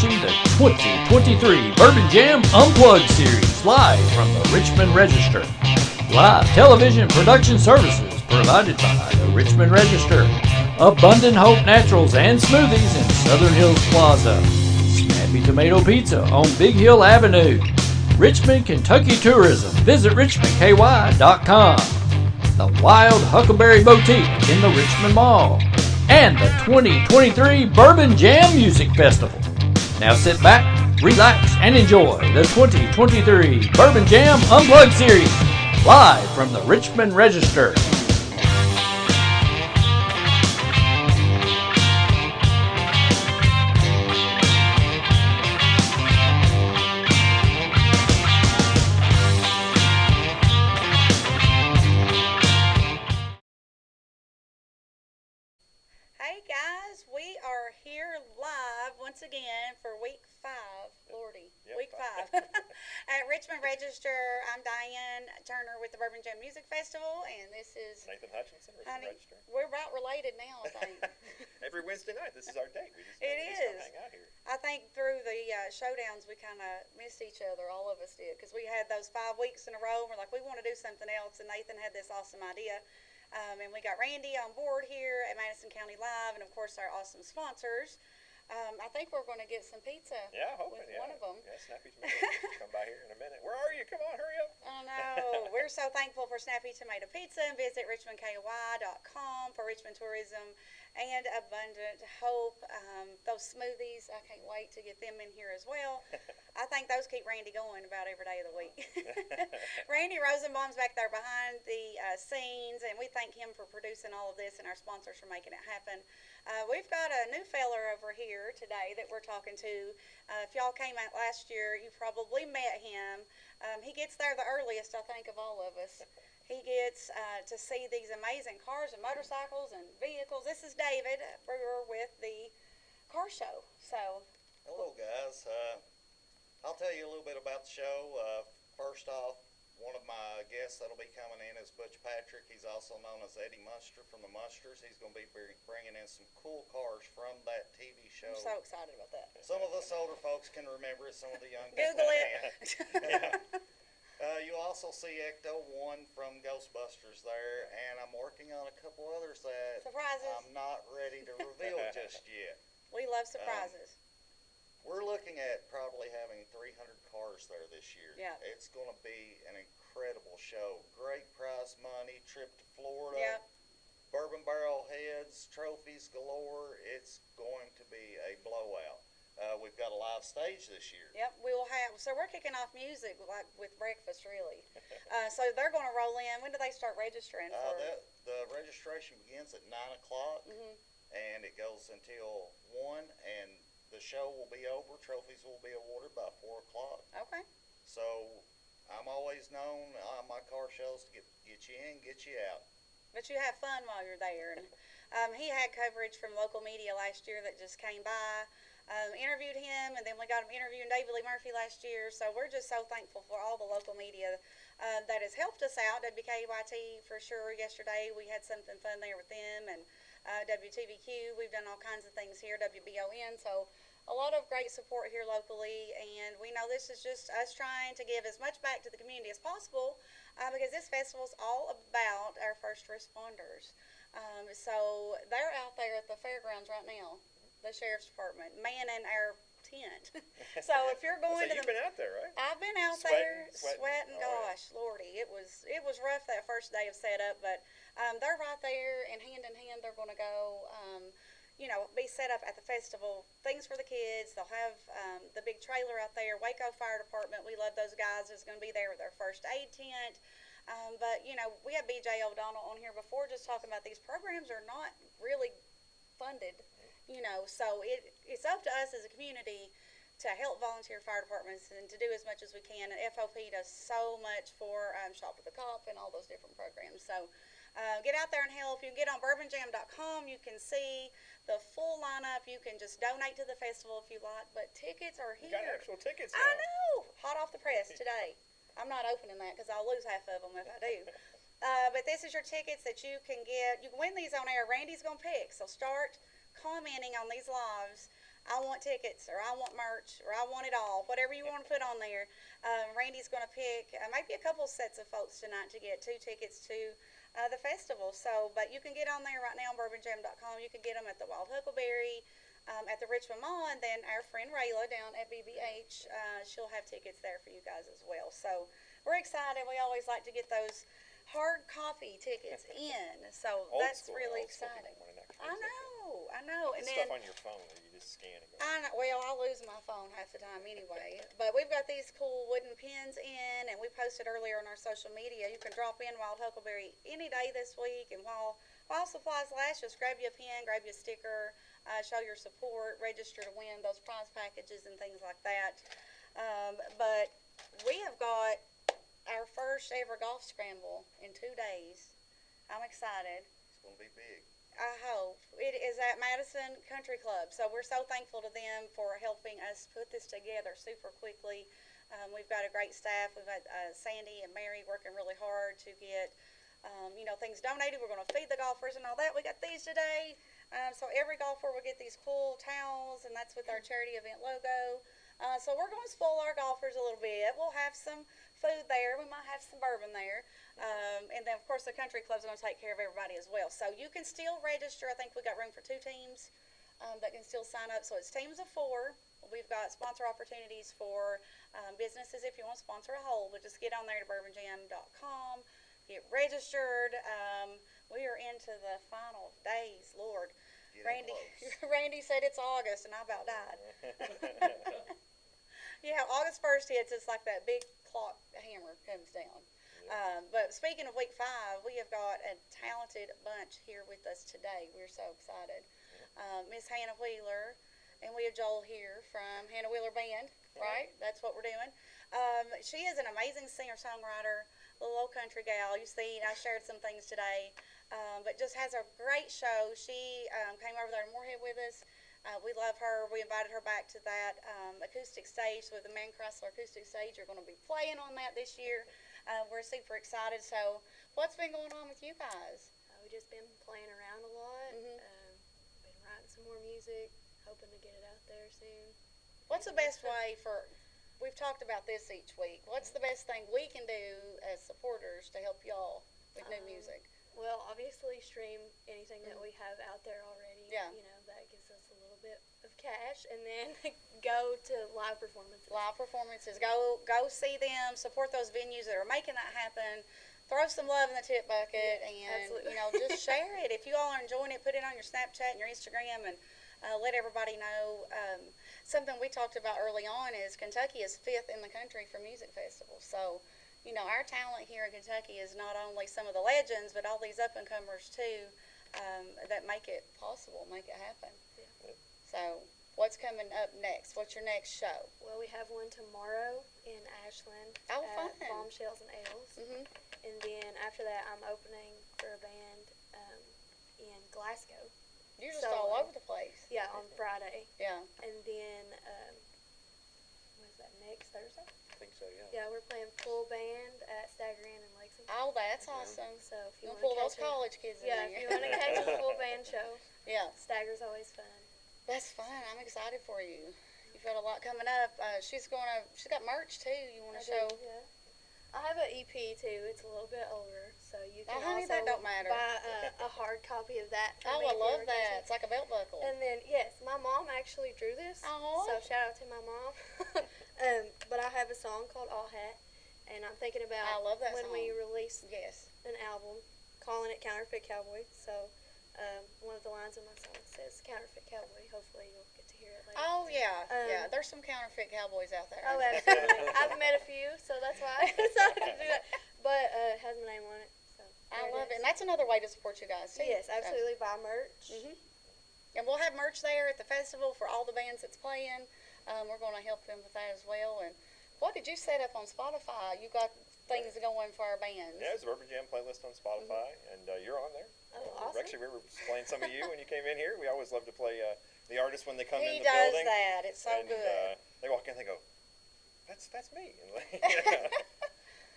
watching the 2023 Bourbon Jam Unplugged series live from the Richmond Register. Live television production services provided by the Richmond Register, Abundant Hope Naturals and Smoothies in Southern Hills Plaza, Snappy Tomato Pizza on Big Hill Avenue, Richmond, Kentucky Tourism. Visit richmondky.com. The Wild Huckleberry Boutique in the Richmond Mall, and the 2023 Bourbon Jam Music Festival. Now sit back, relax, and enjoy the 2023 Bourbon Jam Unplugged series, live from the Richmond Register. Hey guys, we are here live once again for week 5, Lordy, Yep, week 5 at Richmond Register. I'm Diane Turner with the Bourbon Jam Music Festival, and this is Nathan Hutchinson, Richmond Register. We're about related now, I think. Every Wednesday night, this is our date. We just It come is. hang out here. I think through the showdowns we kind of missed each other, all of us did, because we had those 5 weeks in a row, and we're like, we want to do something else, and Nathan had this awesome idea. And we got Randy on board here at Madison County Live, and of course our awesome sponsors. I think we're going to get some pizza with one of them. Yeah, Snappy Tomato. Come by here in a minute. Where are you? Come on, hurry up. I know. We're so thankful for Snappy Tomato Pizza, and visit richmondky.com for Richmond Tourism and Abundant Hope. Those smoothies, I can't wait to get them in here as well. I think those keep Randy going about every day of the week. Randy Rosenbaum's back there behind the scenes, and we thank him for producing all of this and our sponsors for making it happen. We've got a new feller over here today that we're talking to. If y'all came out last year, you probably met him. He gets there the earliest, I think, of all of us. He gets to see these amazing cars and motorcycles and vehicles. This is David Brewer with the car show. So, hello, guys. I'll tell you a little bit about the show. First off, one of my guests that'll be coming in is Butch Patrick. He's also known as Eddie Munster from the Munsters. He's going to be bringing in some cool cars from that TV show. I'm so excited about that. Some of us older folks can remember it. Some of the young Google it. You'll also see Ecto 1 from Ghostbusters there, and I'm working on a couple others that Surprises. I'm not ready to reveal just yet. We love surprises. We're looking at probably having 300 cars there this year. Yeah. It's going to be an incredible show. Great prize money, trip to Florida, Yep. bourbon barrel heads, trophies galore. It's going to be a blowout. We've got a live stage this year. Yep, we will have. So we're kicking off music like with breakfast, really. So they're going to roll in. When do they start registering? The registration begins at 9 o'clock, and it goes until 1, and the show will be over. Trophies will be awarded by 4 o'clock. Okay. So I'm always known on my car shows to get you in, get you out. But you have fun while you're there. And he had coverage from local media last year that just came by, interviewed him, and then we got him interviewing David Lee Murphy last year. So we're just so thankful for all the local media that has helped us out. WKYT for sure. Yesterday we had something fun there with them, and WTVQ. We've done all kinds of things here. WBON. So a lot of great support here locally, and we know this is just us trying to give as much back to the community as possible, because this festival is all about our first responders. So they're out there at the fairgrounds right now, the sheriff's department, manning our tent. So if you're going So to you've been out there, right? I've been out there sweating. Gosh, Lordy, it was rough that first day of setup, but they're right there, and hand in hand they're going to go. Be set up at the festival. Things for the kids. They'll have the big trailer out there. Waco Fire Department. We love those guys. Is going to be there with their first aid tent. But we had BJ O'Donnell on here before, just talking about these programs are not really funded. So it's up to us as a community to help volunteer fire departments and to do as much as we can. And FOP does so much for Shop with the Cop and all those different programs. So get out there and help. You can get on bourbonjam.com. You can see the full lineup. You can just donate to the festival if you like. But tickets are here. You got actual tickets now. I know. Hot off the press today. I'm not opening that because I'll lose half of them if I do. But this is your tickets that you can get. You can win these on air. Randy's going to pick. So start commenting on these lives I want tickets, or I want merch, or I want it all, whatever you want to put on there. Randy's going to pick maybe a couple sets of folks tonight to get 2 tickets to the festival. So, but you can get on there right now on bourbonjam.com. You can get them at the Wild Huckleberry, at the Richmond Mall, and then our friend Rayla down at BBH, she'll have tickets there for you guys as well. So we're excited. We always like to get those hard copy tickets in, so that's really exciting. I know. And then stuff on your phone where you just scan it. I know, well, I lose my phone half the time anyway. But we've got these cool wooden pins in, and we posted earlier on our social media. You can drop in Wild Huckleberry any day this week, and while supplies last, just grab you a pin, grab you a sticker, show your support, register to win those prize packages and things like that. But we have got our first ever golf scramble in 2 days. I'm excited. It's going to be big. I hope. It is at Madison Country Club. So we're so thankful to them for helping us put this together super quickly. We've got a great staff. We've got Sandy and Mary working really hard to get things donated. We're going to feed the golfers and all that. We got these today. So every golfer will get these cool towels, and that's with our charity event logo. So we're going to spoil our golfers a little bit. We'll have some food there. We might have some bourbon there. And then, of course, the country club's going to take care of everybody as well. So you can still register. I think we got room for 2 teams that can still sign up. So it's teams of 4. We've got sponsor opportunities for businesses if you want to sponsor a hole. But just get on there to bourbonjam.com, get registered. We are into the final days, Lord. Randy said it's August, and I about died. Yeah, August 1st hits, it's like that big clock hammer comes down. But speaking of week 5, we have got a talented bunch here with us today. We're so excited. Miss Hannah Wheeler, and we have Joel here from Hannah Wheeler Band, right? That's what we're doing. She is an amazing singer-songwriter, little old country gal. You see, I shared some things today, but just has a great show. She came over there to Moorhead with us. We love her. We invited her back to that acoustic stage with the Man Chrysler acoustic stage. You're going to be playing on that this year. We're super excited. So what's been going on with you guys? We've just been playing around a lot. Been writing some more music, hoping to get it out there soon. What's the best way for, we've talked about this each week, what's the best thing we can do as supporters to help y'all with new music? Well, obviously stream anything that we have out there already. Yeah. You know, that gives us a little bit of cash. And then go to live performances. Go see them, support those venues that are making that happen. Throw some love in the tip bucket, and just share it. If you all are enjoying it, put it on your Snapchat and your Instagram, and let everybody know. Something we talked about early on is Kentucky is 5th in the country for music festivals. So, our talent here in Kentucky is not only some of the legends, but all these up-and-comers too, that make it possible, make it happen. Yeah. So, what's coming up next? What's your next show? Well, we have one tomorrow in Ashland Oh, at fun. Bombshells and Ales. Mm-hmm. And then after that, I'm opening for a band in Glasgow. You're just all over the place. Yeah, on Friday. Yeah. And then, what is that, next Thursday? I think so, yeah. Yeah, we're playing full band at Stagger Inn in Lexington. Oh, that's awesome. So if you You'll want pull to those college kids in yeah, there. if you want to catch a full band show, Yeah. Stagger's always fun. That's fun. I'm excited for you. You've got a lot coming up. She's got merch too. You want to show? Yeah. I have an EP too. It's a little bit older, so you can honey, also that don't matter. buy a hard copy of that. Oh, I love that. It's like a belt buckle. And then yes, my mom actually drew this. Oh. So shout out to my mom. But I have a song called All Hat, and I'm thinking about I love that when song. we release Yes. an album, calling it Counterfeit Cowboy. So one of the lines in my song says Counterfeit Cowboy. Hopefully you'll get to hear it later. Oh yeah, yeah. There's some counterfeit cowboys out there. Oh, absolutely. I've met a few, so that's why I decided to do that. But it has my name on it. So I love it, and that's another way to support you guys too. Yes, absolutely. Buy merch. And we'll have merch there at the festival for all the bands that's playing. We're going to help them with that as well. And what did you set up on Spotify? You got things going for our bands. Yeah, it's a Bourbon Jam playlist on Spotify, and you're on there. Oh, awesome. Actually, we were playing some of you when you came in here. We always love to play the artists when they come He in the does building. that. It's so and, good. They walk in, they go, that's me.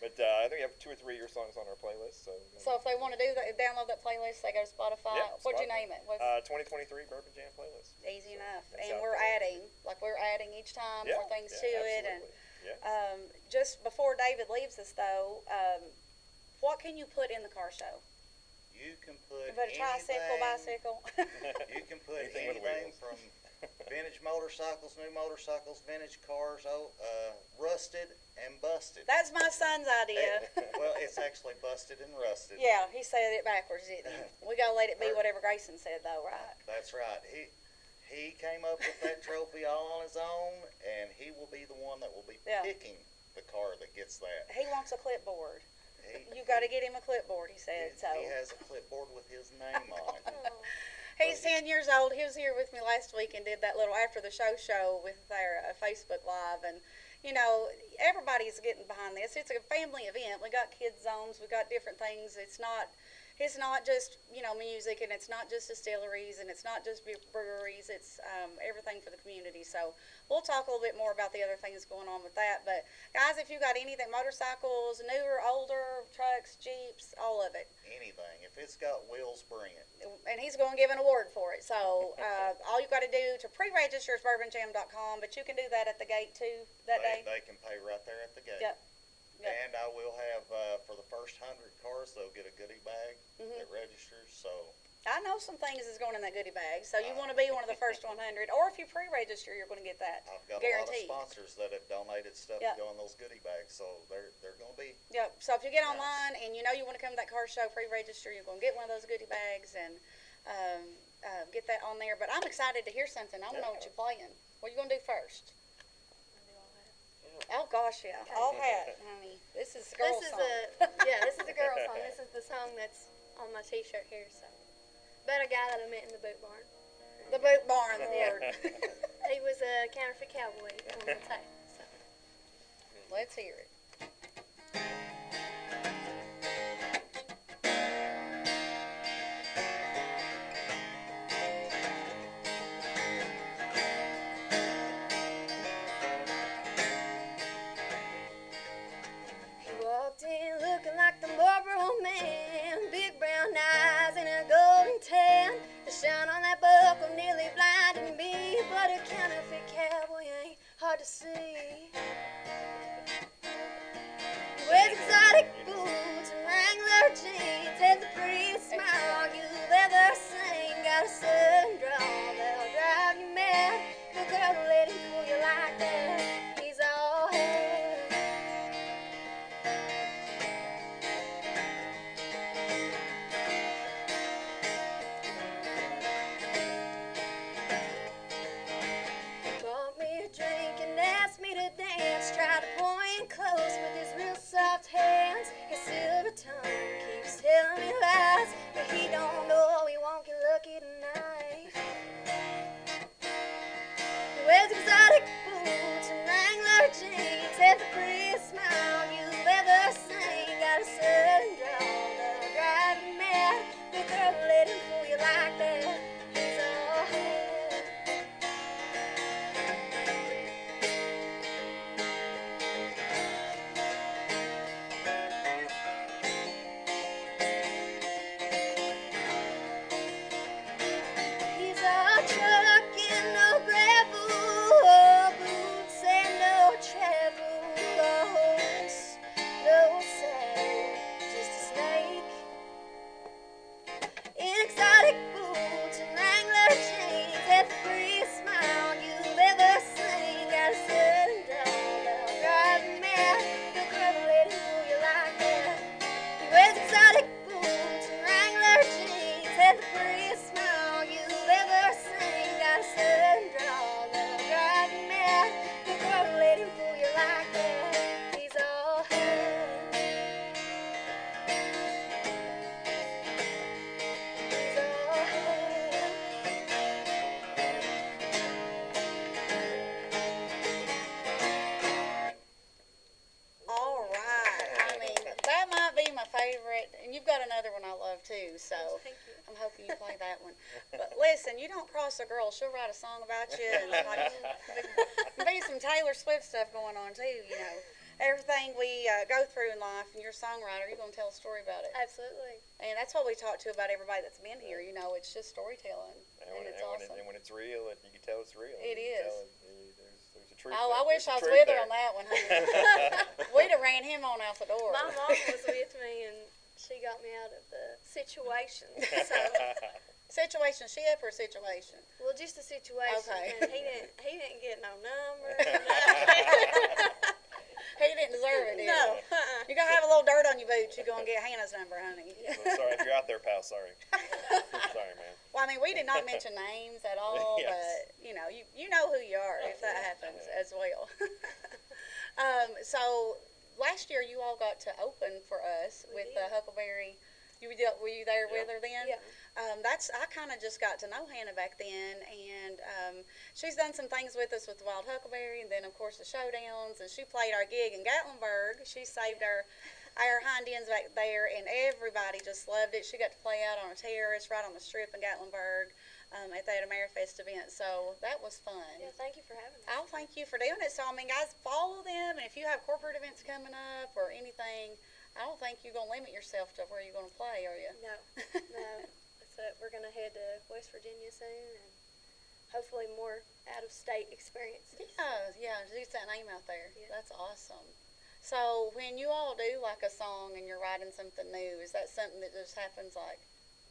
But I think we have 2 or 3 of your songs on our playlist. So if they want to download that playlist, they go to Spotify. Yeah, What'd you Spotify. name it? 2023 Bourbon Jam playlist. Easy enough. it's And out we're there. adding each time more things to it. And absolutely. just before David leaves us, though, what can you put in the car show? You can put You put a tricycle, bicycle. You can put Anything with anything wheels. from vintage motorcycles, new motorcycles, vintage cars, rusted and busted. That's my son's idea. Well, it's actually busted and rusted. Yeah, he said it backwards, didn't he? We gotta let it be whatever Grayson said, though, right? That's right. He came up with that trophy all on his own, and he will be the one that will be picking the car that gets that. He wants a clipboard. You got to get him a clipboard, he said. He has a clipboard with his name on it. He's 10 years old. He was here with me last week and did that little after the show with our Facebook Live. And, you know, everybody's getting behind this. It's a family event. We got kids zones. We got different things. It's not just, you know, music, and it's not just distilleries, and it's not just breweries. It's everything for the community. So we'll talk a little bit more about the other things going on with that. But, guys, if you got anything, motorcycles, newer, older, trucks, Jeeps, all of it. Anything. If it's got wheels, bring it. And he's going to give an award for it. So all you got to do to pre-register is bourbonjam.com, but you can do that at the gate, too, that day. They can pay right there at the gate. Yep. And I will have, for the first 100 cars, they'll get a goodie bag that registers. So I know some things is going in that goodie bag, so you want to be one of the first 100. Or if you pre-register, you're going to get that. I've got guaranteed. a lot of sponsors that have donated stuff to go in those goodie bags, so they're going to be. Yep. So if you get online and you know you want to come to that car show, pre-register, you're going to get one of those goodie bags and get that on there. But I'm excited to hear something. I want to know what you're playing. What are you going to do first? Oh gosh, yeah, all hat, honey. This is a girl song. This is a girl song. This is the song that's on my T-shirt here. So, about a guy that I met in the boot barn. The boot barn, Lord. He was a counterfeit cowboy on the tape. So. Let's hear it. Looking like the Bourbon man, big brown eyes and a golden tan. The shine on that buckle nearly blinded me, but a counterfeit cowboy ain't hard to see. He wears exotic boots and Wrangler jeans, has the prettiest smile you've ever seen. Got a southern drawl that'll drive you mad. The girl that let him fool you like that, he's all had. Try to point close with his real soft hands. His silver tongue keeps telling me lies, but he don't know he won't get lucky tonight. He wears exotic boots and Wrangler jeans, has the prettiest smile you've ever seen. Got a southern drawl that'll drive you mad. The girl that let him fool you like that, he's all had. Too, so I'm hoping you play that one. But listen, you don't cross a girl, she'll write a song about you, and like, be some Taylor Swift stuff going on too, you know. everything we go through in life, and you're a songwriter, you're going to tell a story about it. Absolutely. And that's what we talk to about everybody that's been here. You know, it's just storytelling, and it's awesome. And when it's real, you can tell it's real. It is. There's a truth. Oh, there. I wish I was with her on that one, honey. We'd have ran him on out the door. My mom was with me, and she got me out of the situation. So, Situation ship or situation? well, just the situation. Okay. And he didn't get no number. He didn't deserve it, did No. he? You're going to have a little dirt on your boots. You're going to get Hannah's number, honey. Well, sorry if you're out there, pal. Sorry. Sorry, man. Well, I mean, we did not mention names at all, Yes. but, you know who you are if that happens as well. So, last year you all got to open for us We with did. Huckleberry. Were you there with her then? Yeah. I kind of just got to know Hannah back then, and she's done some things with us with the Wild Huckleberry, and then of course the showdowns, and she played our gig in Gatlinburg. She saved our hind ends back there, and everybody just loved it. She got to play out on a terrace right on the strip in Gatlinburg at that Amerifest event, so that was fun. Yeah, thank you for having us. I'll thank you for doing it. So, I mean, guys, follow them, and if you have corporate events coming up or anything, I don't think you're going to limit yourself to where you're going to play, are you? No. So we're going to head to West Virginia soon, and hopefully more out-of-state experiences. Yeah, just that name out there. Yeah. That's awesome. So, when you all do like a song and you're writing something new, is that something that just happens like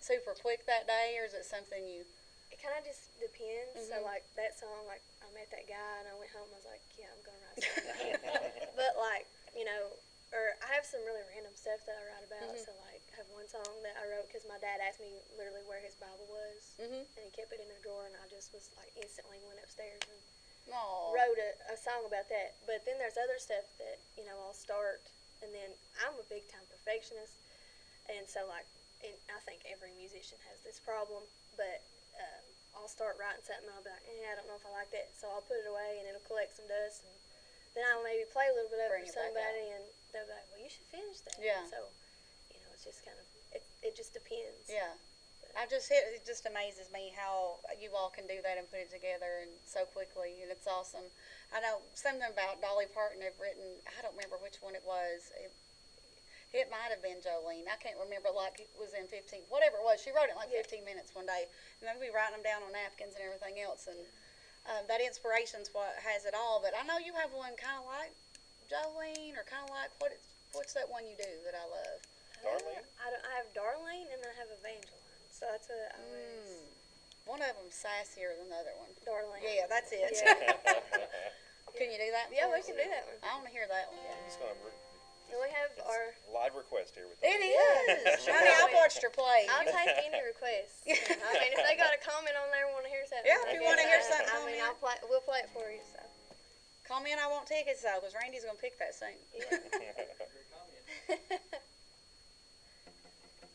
super quick that day, or is it something you... It kind of just depends. So, Mhm. like, that song, like, I met that guy, and I went home, I was like, yeah, I'm going to write something. But, like, you know, or I have some really random stuff that I write about. Mhm. So, like, I have one song that I wrote because my dad asked me literally where his Bible was, Mm-hmm. and he kept it in a drawer, and I just was, like, instantly went upstairs and Aww. wrote a song about that. But then there's other stuff that, you know, I'll start, and then I'm a big-time perfectionist, and so, like, and I think every musician has this problem, but I'll start writing something, and I'll be like, I don't know if I like that, so I'll put it away, and it'll collect some dust, and then I'll maybe play a little bit of Bring it it for back somebody, and they'll be like, well, you should finish that. Yeah. So, you know, it's just kind of, it just depends. Yeah. It just amazes me how you all can do that and put it together and so quickly, and it's awesome. I know something about Dolly Parton have written, I don't remember which one it was. It might have been Jolene. I can't remember, like it was in 15, whatever it was. She wrote it in like 15 minutes one day, and then we writing them down on napkins and everything else, and that inspiration's what has it all. But I know you have one kind of like Jolene, or kind of like, what's that one you do that I love? Darlene? I have Darlene, and then I have Evangeline. So that's what I always... One of them's sassier than the other one. Darlene. Yeah, that's it. Yeah. Can you do that? Yeah, for we us? can do that one. I want to hear that one. I'm just gonna And we have it's our... live request here with It is. Honey, I've watched her play. I'll take any requests. I mean, if they got a comment on there, want to hear something. Yeah, if you wanna hear something, I mean, comment. we'll play it for you. So. Call me and I want tickets though, because Randy's gonna pick that soon.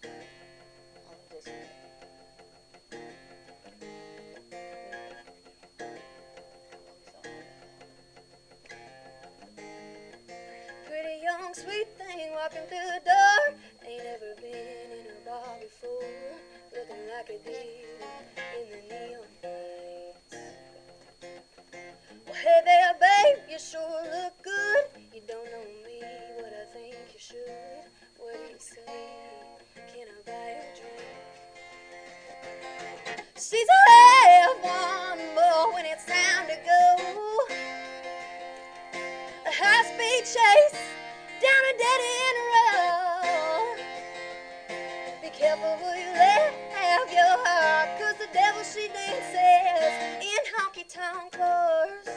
I love this one. Pretty young, sweet thing walking through the door. Ain't never been in a bar before. Looking like it did in the neon lights. Well, hey there, babe, you sure look good. You don't know me, but I think you should. What do you say? Can I buy you a drink? She's a have one more when it's time to go. A high-speed chase down a dead-end road. Be careful who you let have your heart, 'cause the devil she dances in honky-tonk cars.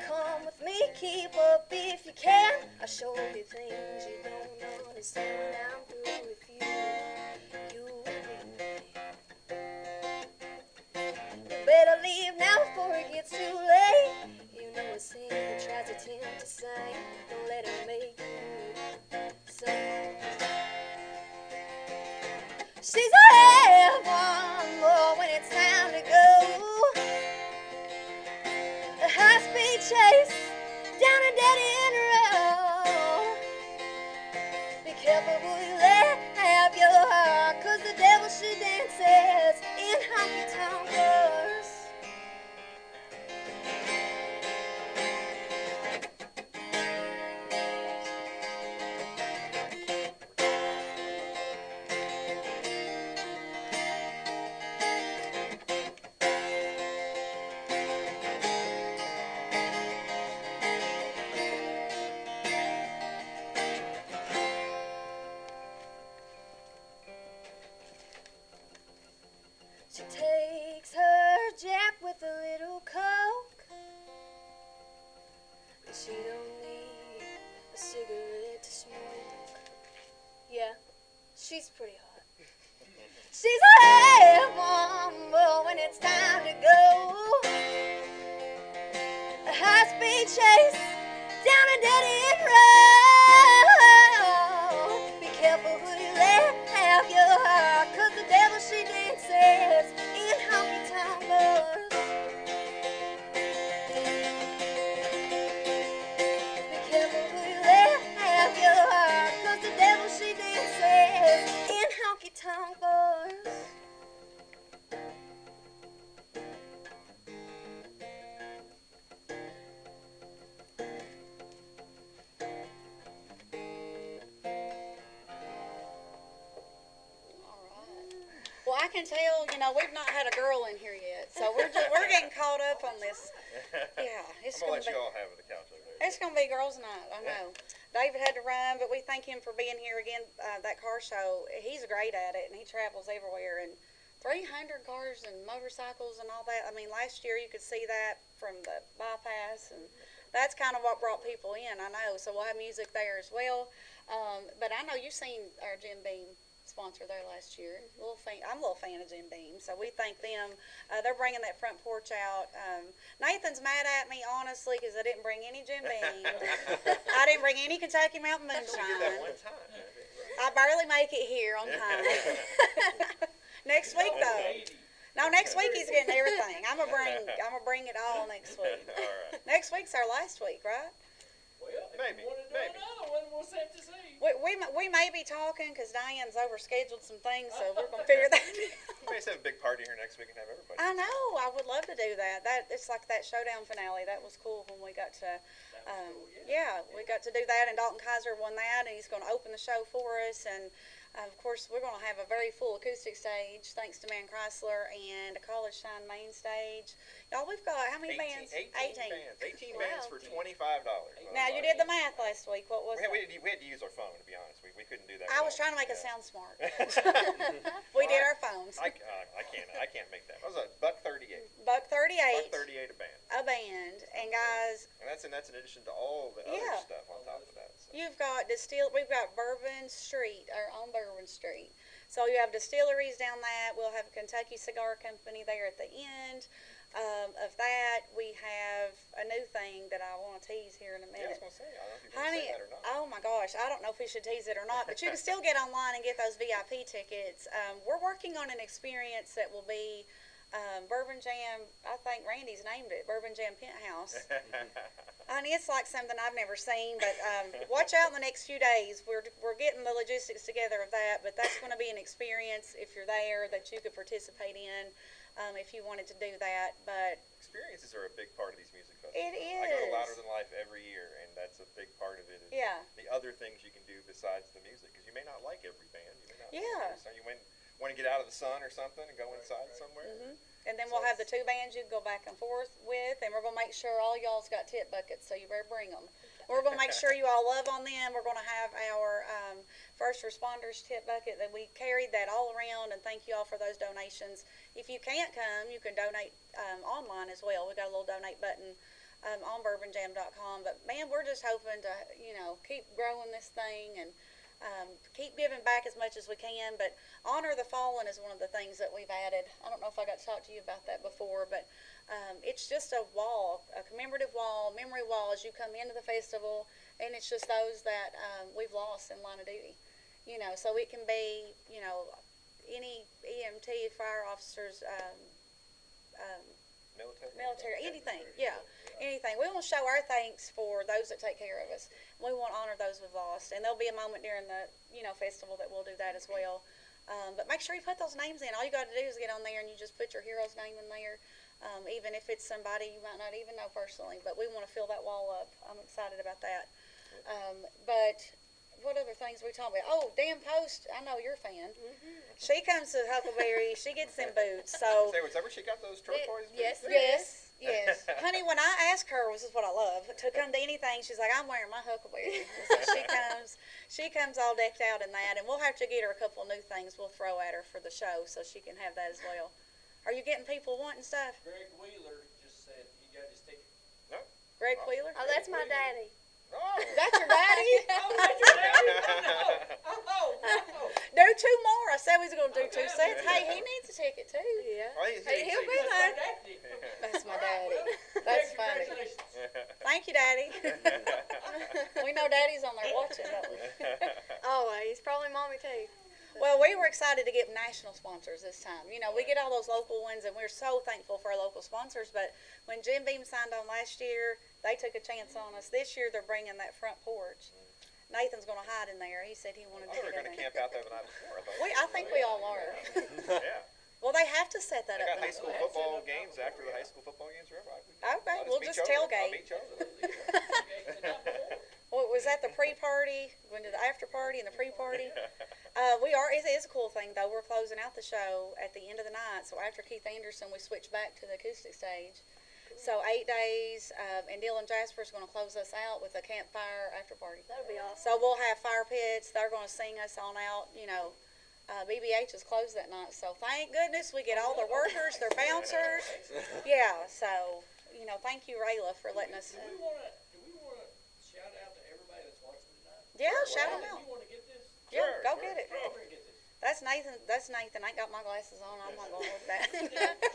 Come with me, keep up if you can. I'll show you things you don't understand when I'm through with you. You and me. You better leave now before it gets too late. You know a sin that tries to tempt to sing. Don't let it make you sing. She's a have one more when it's time to go. A high-speed chase down a dead-end road. Be careful who you let have your heart, 'cause She takes her Jack with a little Coke, and she don't need a cigarette to smoke. Yeah, she's pretty hot. She's a half mom, but when it's time to go, a high-speed chase down a dead-end road. Be careful who you let have your heart, 'cause the devil she dances in honky-tonk bars. Be careful who you let have your heart, 'cause the devil she dances in honky-tonk bars. Well, I can tell, we've not had a girl in here yet, so we're getting caught up on this. Yeah, it's I'm gonna gonna let be you all have the couch over there. it's gonna be girls' night. I know. David had to run, but we thank him for being here again. That car show, he's great at it, and he travels everywhere. And 300 cars and motorcycles and all that. I mean, last year you could see that from the bypass, and that's kind of what brought people in. I know. So we'll have music there as well. But I know you've seen our Jim Beam sponsor there last year. I'm a little fan of Jim Beam, so we thank them. They're bringing that front porch out. Nathan's mad at me, honestly, because I didn't bring any Jim Beam. I didn't bring any Kentucky Mountain We did that Moonshine. one time. I barely make it here on time. Next week, though. No, next week he's getting everything. I'm gonna bring it all next week. All right. Next week's our last week, right? Well, if Maybe, you want to do maybe. another one, we'll have to see. We may be talking because Diane's overscheduled some things, so we're gonna figure that out. We may just have a big party here next week and have everybody. I know. I would love to do that. It's like that showdown finale. That was cool when we got to. We got to do that, and Dalton Kaiser won that, and he's going to open the show for us. And of course, we're going to have a very full acoustic stage, thanks to Man Chrysler and a College Shine main stage. Y'all, we've got how many bands? 18 bands. 18 Wow. bands for $25. Now you did the math last week. What was We it? had to use our phone, to be honest. We couldn't do that. I was without- trying to make it yeah. sound smart. We did our phones. I can't make that. It was $1.38. $1.38 $1.38 a band. a band, and guys, And that's in addition to all the Yeah. other stuff on top of that. So. we've got Bourbon Street, our own Bourbon Street. So you have distilleries down that. We'll have a Kentucky Cigar Company there at the end. Of that, we have a new thing that I want to tease here in a Yeah, I was minute. going to say, I don't know if you want to Honey, say that or not. oh my gosh, I don't know if we should tease it or not, but you can still get online and get those VIP tickets. We're working on an experience that will be Bourbon Jam. I think Randy's named it Bourbon Jam Penthouse. Honey, it's like something I've never seen, but watch out in the next few days. We're getting the logistics together of that, but that's going to be an experience if you're there that you could participate in if you wanted to do that. But Experiences are a big part of these music festivals. It I go to is. Louder Than Life every year, and that's a big part of it. Is Yeah. the other things you can do besides the music, because you may not like every band. You may not. Yeah. So you want to get out of the sun or something and go inside somewhere. And then we'll have the two bands you can go back and forth with, and we're going to make sure all y'all's got tip buckets, so you better bring them. We're going to make sure you all love on them. We're going to have our first responders tip bucket that we carried that all around, and thank you all for those donations. If you can't come, you can donate online as well. We got a little donate button on bourbonjam.com. But man, we're just hoping to, keep growing this thing and keep giving back as much as we can, but Honor the Fallen is one of the things that we've added. I don't know if I got to talk to you about that before, but it's just a wall, a commemorative wall, memory wall as you come into the festival, and it's just those that we've lost in line of duty. So it can be, any EMT, fire officers, military, anything, anything. We want to show our thanks for those that take care of us. We want to honor those we've lost, and there'll be a moment during the festival that we'll do that as well. But make sure you put those names in. All you got to do is get on there and you just put your hero's name in there, even if it's somebody you might not even know personally. But we want to fill that wall up. I'm excited about that. But what other things we talking about? Oh, Dan Post, I know you're a fan. She comes to Huckleberry. She gets them boots. So Say, was ever she got those turquoise boots? Yes. Honey, when I ask her, this is what I love, to come to anything, she's like, I'm wearing my Huckleberry. So she comes all decked out in that, and we'll have to get her a couple new things we'll throw at her for the show so she can have that as well. Are you getting people wanting stuff? Greg Wheeler just said he got his ticket. No. Greg Wheeler? Oh, that's my daddy. Oh. That's your daddy? Oh, that's your daddy? Oh, no. Do 2 more. I said we was going to do 2 sets. Hey, he needs a ticket too. Yeah. Oh, Hey, he'll be That's there. my daddy. That's my All right, daddy. well, That's Greg, funny. congratulations. Thank you, Daddy. We know Daddy's on there watching, don't we? Always. Probably mommy too. Well, we were excited to get national sponsors this time. You know, we get all those local ones, and we're so thankful for our local sponsors. But when Jim Beam signed on last year, they took a chance on us. This year, they're bringing that front porch. Nathan's going to hide in there. He said he wanted I to thought we get were in going to there. camp out there the night before. I think we all are. Yeah. Well, they have to set that I up. got high school football games after the high school football games. Remember? Okay, I'll we'll beat just you over. I'll tailgate. beat you over. Well, was that the pre-party? When did the after-party and the pre-party? It is a cool thing, though. We're closing out the show at the end of the night. So after Keith Anderson, we switch back to the acoustic stage. So 8 days, and Dylan Jasper's going to close us out with a campfire after-party. That'll be awesome. So we'll have fire pits. They're going to sing us on out, you know. BBH is closed that night, so thank goodness we get all their workers, their bouncers. Yeah, so, you know, thank you, Rayla, for letting us. Do we want to shout out to everybody that's watching tonight? Yeah, shout them If out. you want to get this, Yeah, Sure, go sure. get it. come over and get this. That's Nathan. I ain't got my glasses on. I'm not going to look that.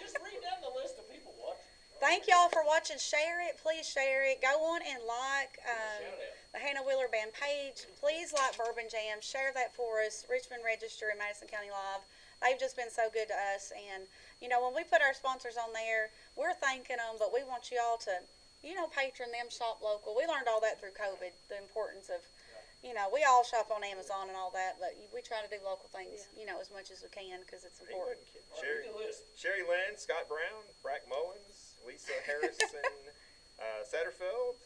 Just read down the list of people watching. Thank y'all for watching. Share it. Please share it. Go on and like Shout out. the Hannah Wheeler Band page. Please like Bourbon Jam. Share that for us. Richmond Register and Madison County Live. They've just been so good to us. And, you know, when we put our sponsors on there, we're thanking them, but we want you all to, you know, patron them, shop local. We learned all that through COVID, the importance of, you know, we all shop on Amazon and all that, but we try to do local things, you know, as much as we can because it's He important. wasn't kidding. All right, read the list. Sherry Lynn, Scott Brown, Brack Mullins, Lisa Harrison, Satterfeld,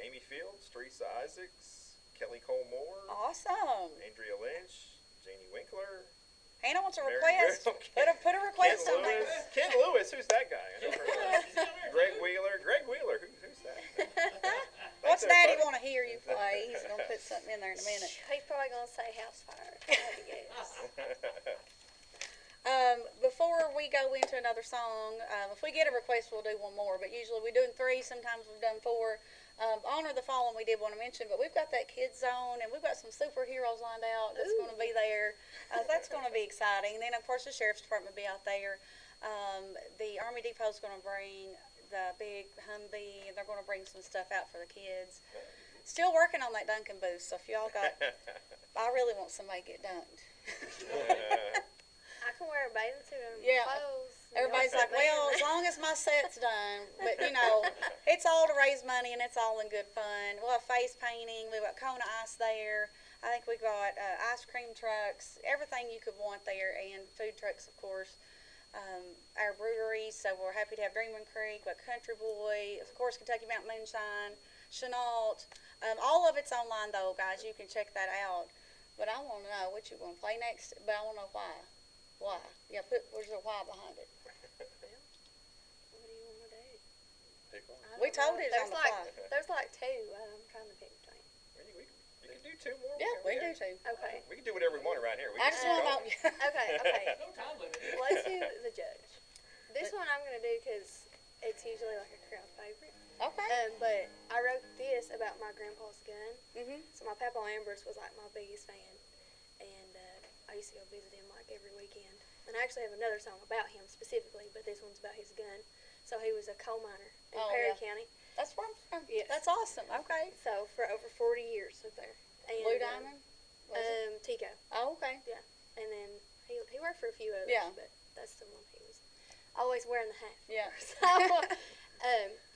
Amy Fields, Teresa Isaacs, Kelly Cole Moore, Awesome. Andrea Lynch, Janie Winkler, Hannah wants a Mary request. Riddle, Put a request Ken on there. Lewis. Ken Lewis, who's that guy? I never heard of He's down there. him. Greg Wheeler, who's that? What's Thanks, Daddy everybody. want to hear you play? He's going to put something in there in a minute. He's probably gonna say house fire. That'd be good. Before we go into another song, if we get a request, we'll do one more. But usually we're doing 3. Sometimes we've done 4. Honor the Fallen we did want to mention, but we've got that kids zone, and we've got some superheroes lined out that's going to be there. That's going to be exciting. And then, of course, the Sheriff's Department will be out there. The Army Depot's going to bring the big Humvee, and they're going to bring some stuff out for the kids. Still working on that Duncan booth, so if y'all got, I really want somebody to get dunked. I can wear a bathing suit and Yeah. clothes. Everybody's like, well, as long as my set's done. But, you know, it's all to raise money, and it's all in good fun. We'll have face painting. We've got Kona Ice there. I think we've got ice cream trucks, everything you could want there, and food trucks, of course. Our breweries, so we're happy to have Dreamin' Creek, we've got Country Boy, of course, Kentucky Mountain Moonshine, Chenault. All of it's online, though, guys. You can check that out. But I want to know what you're going to play next, but I want to know why. Why? Yeah, where's the why behind it? What do you want to do? Pick one. I We don't told know. it on the fly. There's like 2. I'm trying to pick between. We can do 2 more. Yeah, we do too. Okay. We can do whatever we want around here. We I can just keep want to going. know. Okay. No time limit. Let's do the judge. This one I'm gonna do because it's usually like a crowd favorite. Okay. But I wrote this about my grandpa's gun. Mhm. So my Papa Ambrose was like my biggest fan, and I used to go visit him like every weekend. And I actually have another song about him specifically, but this one's about his gun. So he was a coal miner in Oh, Perry yeah. County. That's where I'm from. Yes. That's awesome. Okay. So for over 40 years up there. And, Blue Diamond? Was it? Tico. Oh, okay. Yeah. And then he worked for a few others, Yeah. but that's the one he was always wearing the hat. Yeah. So,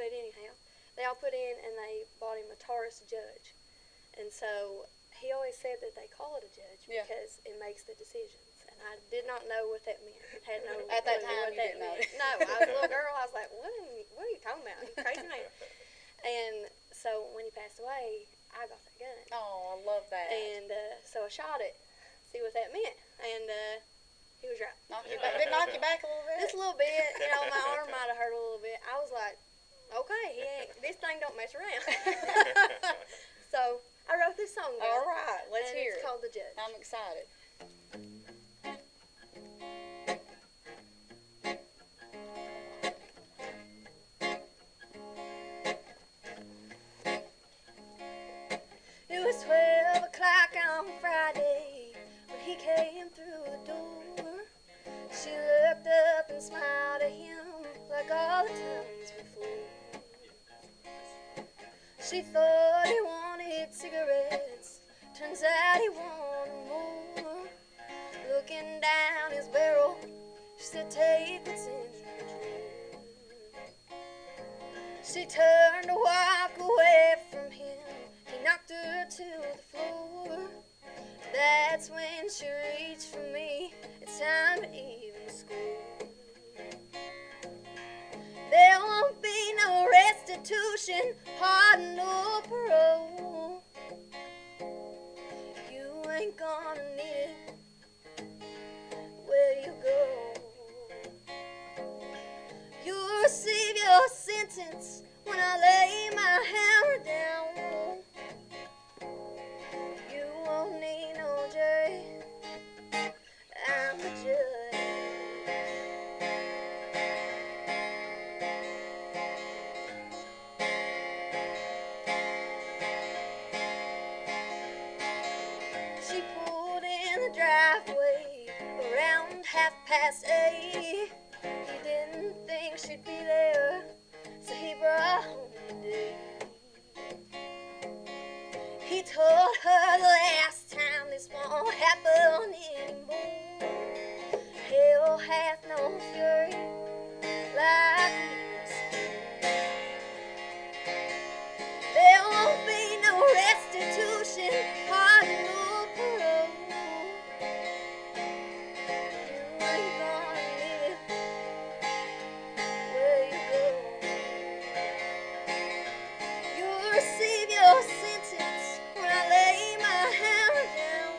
but anyhow, they all put in and they bought him a Taurus judge. And so he always said that they call it a judge Yeah. because it makes the decisions. And I did not know what that meant. Had no At that clue time, what you that didn't know. meant. No, I was a little girl. I was like, what are you talking about? You crazy man. And so when he passed away, I got that gun. Oh, I love that. And so I shot it, see what that meant. And he was right. Knock you back. Did it knock you back a little bit? Just a little bit, you know, my arm might have hurt a little bit. I was like, okay, this thing don't mess around. So I wrote this song down. All right, let's and hear it's it. called The Judge. I'm excited. She thought he wanted cigarettes, turns out he wanted more. Looking down his barrel, she said, take what's in the drawer. She turned to walk away from him, he knocked her to the floor. That's when she reached for me, it's time to even score. There won't be no restitution, pardon or parole. You ain't gonna need it where you go. You'll receive your sentence when I lay my hammer down. You won't need no jury, I'm the judge. She pulled in the driveway around 8:30. He didn't think she'd be there, so he brought home the day. He told her the last time this won't happen anymore. Hell hath no fury like this. There won't be no restitution, pardon or parole. You ain't gonna live where you go. You'll receive your sentence when I lay my hammer down.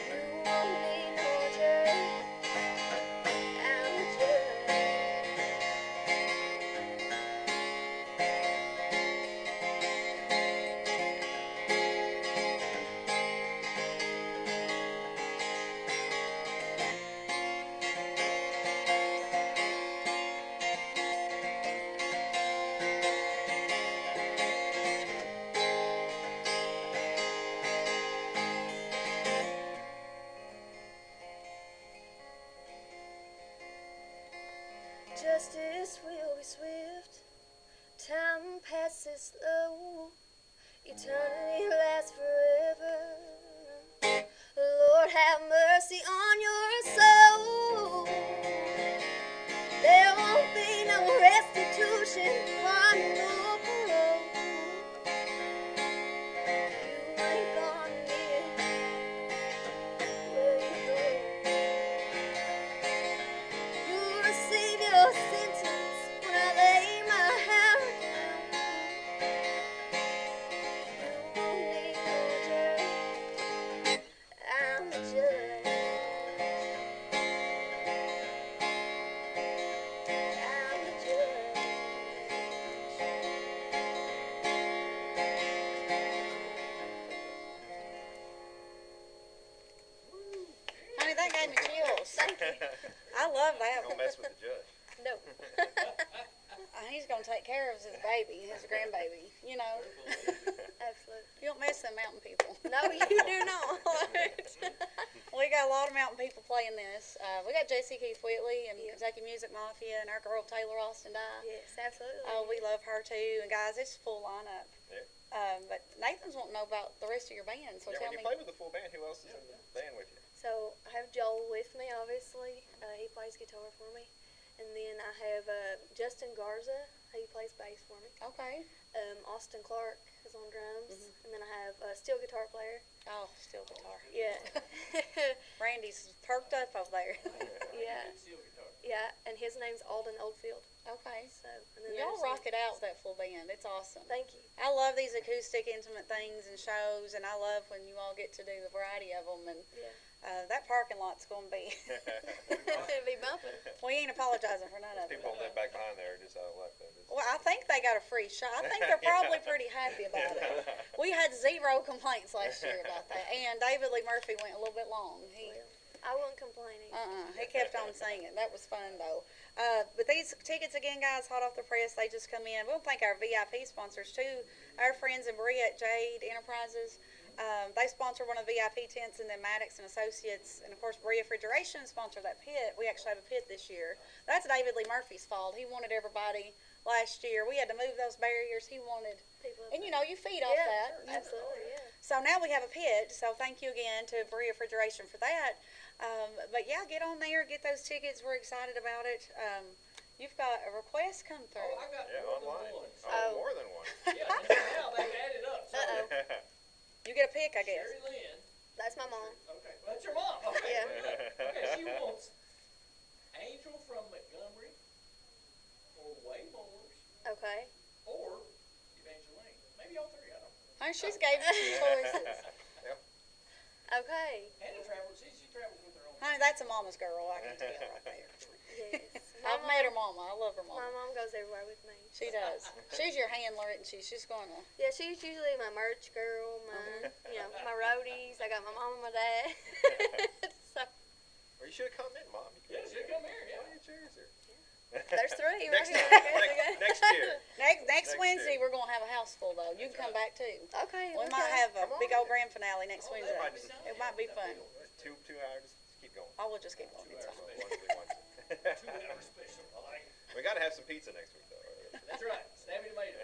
You won't need no jury, I'm the judge. Justice will be swift, time passes slow, eternity lasts forever. Lord, have mercy on your soul. There won't be no restitution, pardon or parole. You ain't gonna live where you go. You'll receive your sentence when I lay my hammer down. You won't need no jury, I'm the judge. I'm the judge. Honey, that gave me chills. Thank you. I love that. Don't mess with the judge. No. He's gonna take care of his baby, his grandbaby. You know, Absolutely. you don't miss them mountain people. No, you do not. We got a lot of mountain people playing this. We got J.C. Keith Whitley and Yeah. Kentucky Music Mafia and our girl Taylor Austin Dye. Yes, absolutely. Oh, we love her too. And guys, it's a full lineup. Yeah. But Nathan's wanting to know about the rest of your band, so Yeah, tell when me. you play with the full band, who else is in the band with you? So I have Joel with me, obviously. He plays guitar for me. And then I have Justin Garza. He plays bass for me. Okay. Austin Clark is on drums. And then I have a steel guitar player. Oh, steel guitar. Yeah. Randy's perked up over there. Yeah. Yeah, and his name's Alden Oldfield. Okay. So, and then Y'all there's rock it out with that full band. It's awesome. Thank you. I love these acoustic, intimate things and shows, and I love when you all get to do the variety of them. And Yeah. that parking lot's going to be. It'd be bumping. We ain't apologizing for none of it. People live back behind there just out of luck, though. Well, I think they got a free shot. I think they're probably pretty happy about it. We had 0 complaints last year about that. And David Lee Murphy went a little bit long. I wasn't complaining. He kept on singing. That was fun, though. But these tickets, again, guys, hot off the press, they just come in. We'll thank our VIP sponsors, too. Our friends in Berea at Jade Enterprises. They sponsor one of the VIP tents, and then Maddox and Associates, and of course Brea Refrigeration sponsor that pit. We actually have a pit this year. That's David Lee Murphy's fault. He wanted everybody last year. We had to move those barriers. He wanted, and you know, you feed off that. Absolutely, yeah. So now we have a pit. So thank you again to Brea Refrigeration for that. But yeah, get on there, get those tickets. We're excited about it. You've got a request come through. Oh, I got more online. than one. Oh, more than one. Yeah, now they've added up. So You get a pick, I guess. Sherry Lynn. That's my mom. Okay, well, that's your mom. Okay, Yeah. Okay, she wants Angel from Montgomery, or Way Moors, Okay. or Evangeline. Maybe all three. I don't know. Honey, she's gave you some choices. Okay. Hannah travels. She travels with her own. Honey, that's a mama's girl. I can tell right there. Yes. I've met her mama. I love her My mama. mom goes everywhere with me. She does. She's your handler, and she's just gonna. Yeah, she's usually my merch girl, my my roadies. I got my mom and my dad. So Or you should have come in, Mom. Yeah, she'll come here. Yeah. Why are your chairs here? there's three Next right time. here. Next year. Next Next Wednesday, year. we're gonna have a house full though. You can come back too. Okay. We okay. might have a Come on. big old grand finale next Wednesday. might just- It might be fun. 2 hours. Just keep going. I will just keep going. It's fine. Two-hour special. I like it. We got to have some pizza next week, though. That's right. Snappy tomato.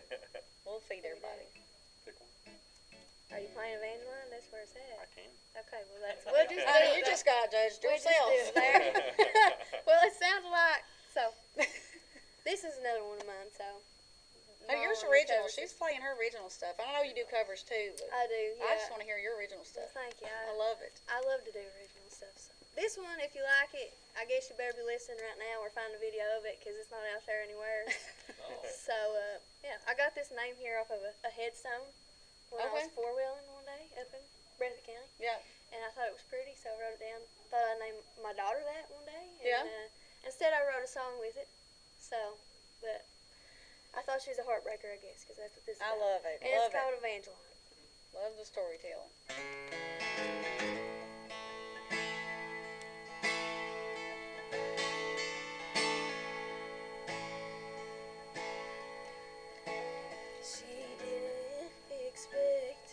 We'll feed everybody. Pick one. Are you playing Evangeline? That's where it's I at. can. Okay. Well, we'll just do Honey, it. you just got judged We'll just yourself. do it there. Well, it sounds like so. This is another one of mine. So. No, yours Mom original. covers She's playing her original stuff. I know you do covers too, but I do. Yeah. I just want to hear your original Well, stuff. thank you. I love it. I love to do original stuff. So. This one, if you like it, I guess you better be listening right now or find a video of it because it's not out there anywhere. Oh. So, yeah, I got this name here off of a headstone when I was Okay. four-wheeling one day up in Breathitt County. Yeah. And I thought it was pretty, so I wrote it down. Thought I'd name my daughter that one day. And, Yeah. Instead, I wrote a song with it. So, but I thought she was a heartbreaker, I guess, because that's what this is I about. love it. And Love it's it. called Evangeline. Love the storytelling. She didn't expect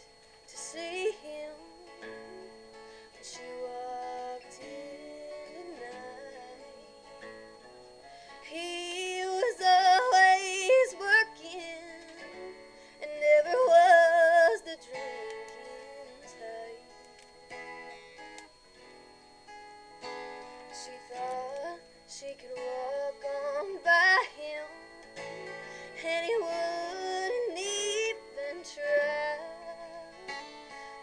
to see him when she walked in tonight. He was always working and never was the drinking type. She thought she could walk on by him and he wouldn't even try.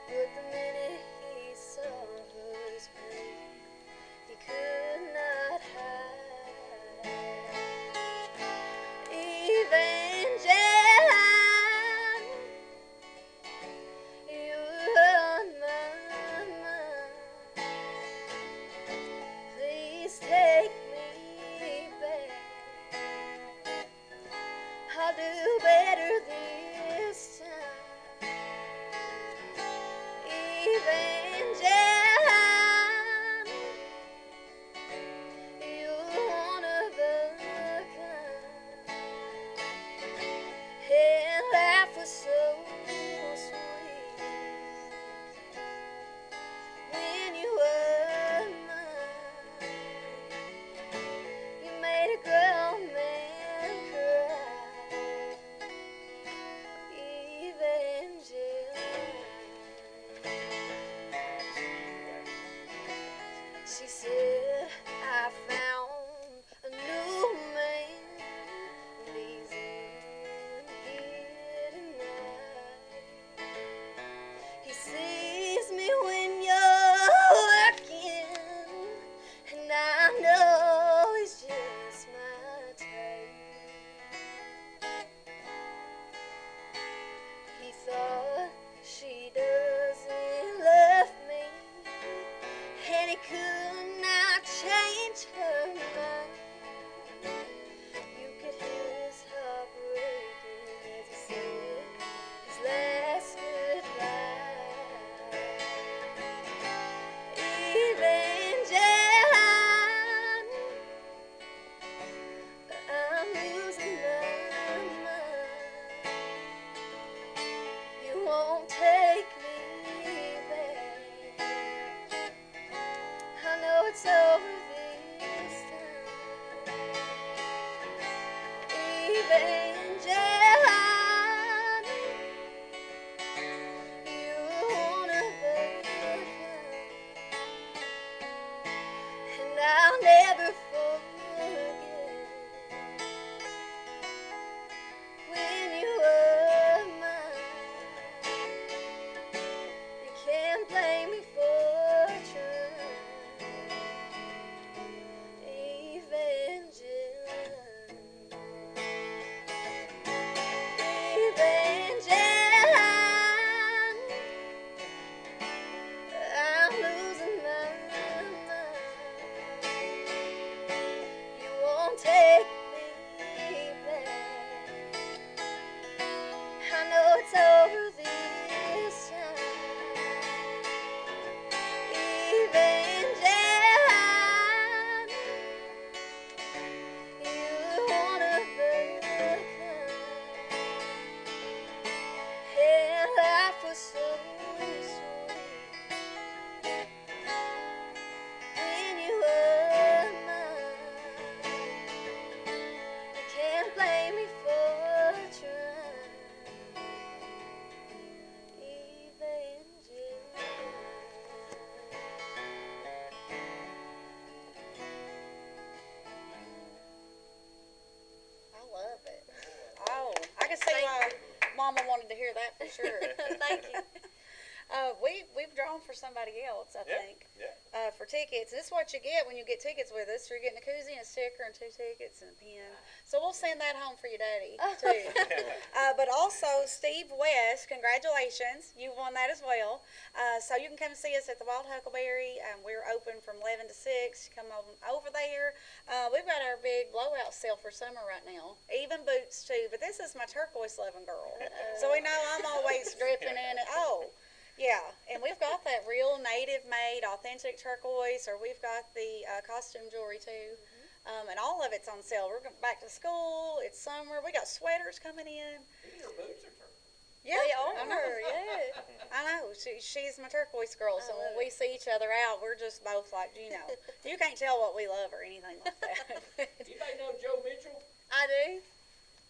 But the minute he saw hers pain, he could not hide. Evangeline, you're on my mind. Please take me back. I'll do better this time. Evangeline, you're one of a kind. And life was so sweet when you were mine. Evangeline, you were one of a kind, and I'll never forget when you were mine. You can't blame me for trying, Evangeline. Evangeline, I'm losing my mind. You won't take me back. I know it's over this time. Evangeline, you're one of the kind. Yeah, life was so sweet when you were mine. You can't blame me for trying, Evangeline. I love it. Oh, I can see why Mama wanted to hear that for sure. Thank you. We've drawn for somebody else, I think, Yeah. for tickets. This is what you get when you get tickets with us. You're getting a koozie and a sticker and 2 tickets and a pen. So we'll send that home for your daddy too. But also Steve West, congratulations, you won that as well. So you can come see us at the Wild Huckleberry. We're open from 11 to 6. Come on over there. We've got our big blowout sale for summer right now. Even boots too. But this is my turquoise loving girl, so we know I'm always dripping in it. Oh. Yeah, and we've got that real native-made, authentic turquoise, or we've got the costume jewelry too, and all of it's on sale. We're going back to school. It's summer. We got sweaters coming in. Your boots are turquoise. Yeah, They I know. are, yeah. I know. She's my turquoise girl. So when love we see each other out, we're just both like, you can't tell what we love or anything like that. Anybody know Joe Mitchell? I do.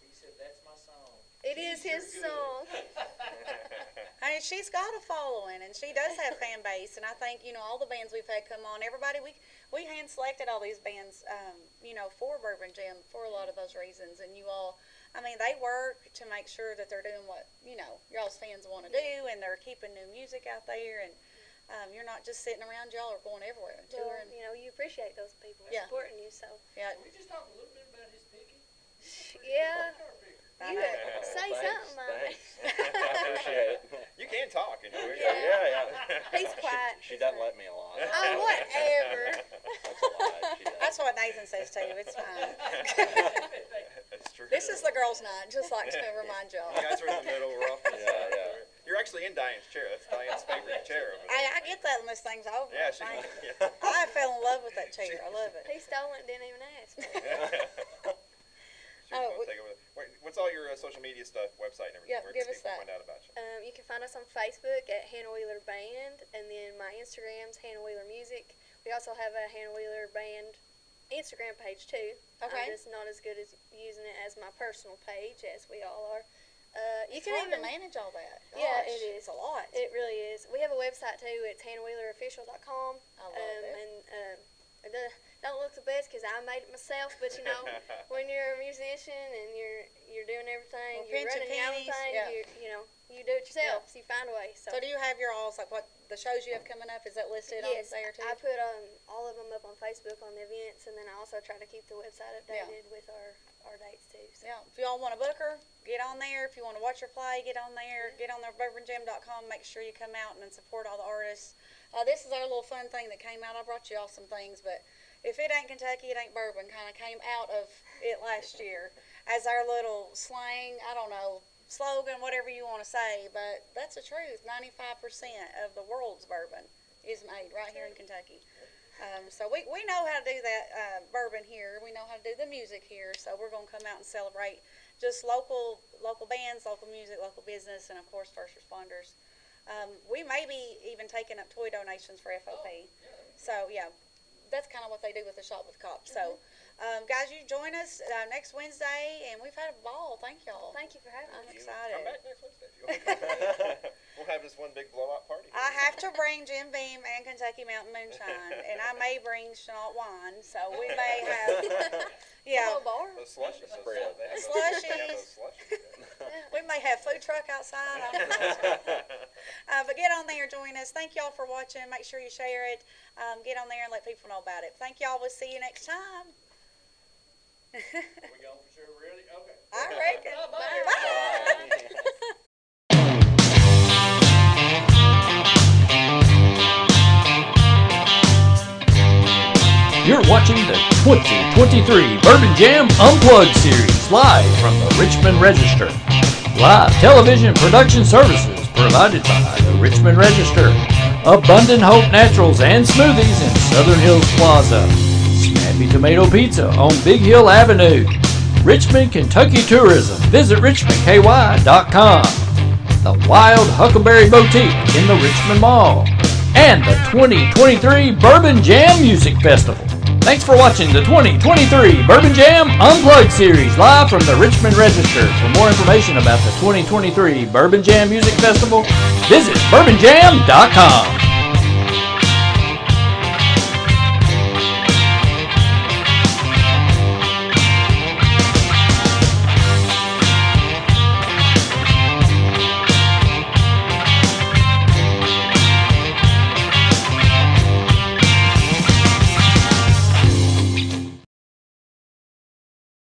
He said, that's my song. It is his song. I mean, she's got a following, and she does have fan base. And I think all the bands we've had come on, everybody we hand selected all these bands, for Bourbon Jam for a lot of those reasons. And you all, I mean, they work to make sure that they're doing what y'all's fans want to do, and they're keeping new music out there. And you're not just sitting around. Y'all are going everywhere, Well, touring. you appreciate those people Yeah. supporting you, so. Yeah, Can we just talk a little bit about his picking? Yeah. Car picker. I You know. say something, Mike. I appreciate it. You can talk. Yeah. He's quiet. She doesn't let me alone. Oh, whatever. That's a lie. She does. That's what Nathan says too. It's fine. That's true. This is the girls' night. Just like to remind y'all. You guys are in the middle, rough. Yeah. You're actually in Diane's chair. That's Diane's favorite chair over there. I get that when this thing's over. Yeah, she. Thank you. Yeah. I fell in love with that chair. I love it. He stole it and didn't even ask. She was gonna take over. What's all your social media stuff, website, and everything? Yeah, Where give can us people that. find out about you? You can find us on Facebook at Hannah Wheeler Band, and then my Instagram's Hannah Wheeler Music. We also have a Hannah Wheeler Band Instagram page too. Okay. I'm just not as good as using it as my personal page, as we all are. You It's can hard to even manage all that. Yeah, Gosh, it is. It's a lot. It really is. We have a website too. It's hannahwheelerofficial.com. I love it. And it don't look the best because I made it myself. But when you're a musician and you're doing everything, Well, you're pinching running your own pennies, thing. yeah. You do it yourself. So you find a way. So do you have your alls, like what the shows you have coming up? Is that listed Yes, on there too? I put all of them up on Facebook on the events, and then I also try to keep the website updated with our dates too. So. Yeah, if y'all want to book her, get on there. If you want to watch her play, get on there. Get on there, bourbonjam.com. Make sure you come out and support all the artists. This is our little fun thing that came out. I brought you all some things, but if it ain't Kentucky, it ain't bourbon. Kind of came out of it last year as our little slang. I don't know, slogan, whatever you want to say, but that's the truth. 95% of the world's bourbon is made right here in Kentucky. So we know how to do that bourbon here. We know how to do the music here. So we're going to come out and celebrate just local bands, local music, local business, and of course first responders. We may be even taking up toy donations for FOP. So yeah, that's kind of what they do with the Shop with Cops. So, guys, you join us next Wednesday, and we've had a ball. Thank y'all. Thank you for having I'm us. excited. Come back next Wednesday if you want. We'll have this one big blowout party. I have to bring Jim Beam and Kentucky Mountain Moonshine, and I may bring Chenault wine, so we may have, yeah, Whole bar. Those slushies. Spread. They have Slushies. those slushies. we may have food truck outside. I don't know. But get on there, join us. Thank y'all for watching. Make sure you share it. Get on there and let people know about it. Thank y'all. We'll see you next time. We going for sure, really? Okay. I reckon. Bye. Bye. You're watching the 2023 Bourbon Jam Unplugged series live from the Richmond Register. Live television production services provided by the Richmond Register. Abundant Hope Naturals and Smoothies in Southern Hills Plaza. Snappy Tomato Pizza on Big Hill Avenue. Richmond, Kentucky Tourism. Visit richmondky.com. The Wild Huckleberry Boutique in the Richmond Mall. And the 2023 Bourbon Jam Music Festival. Thanks for watching the 2023 Bourbon Jam Unplugged series live from the Richmond Register. For more information about the 2023 Bourbon Jam Music Festival, visit bourbonjam.com.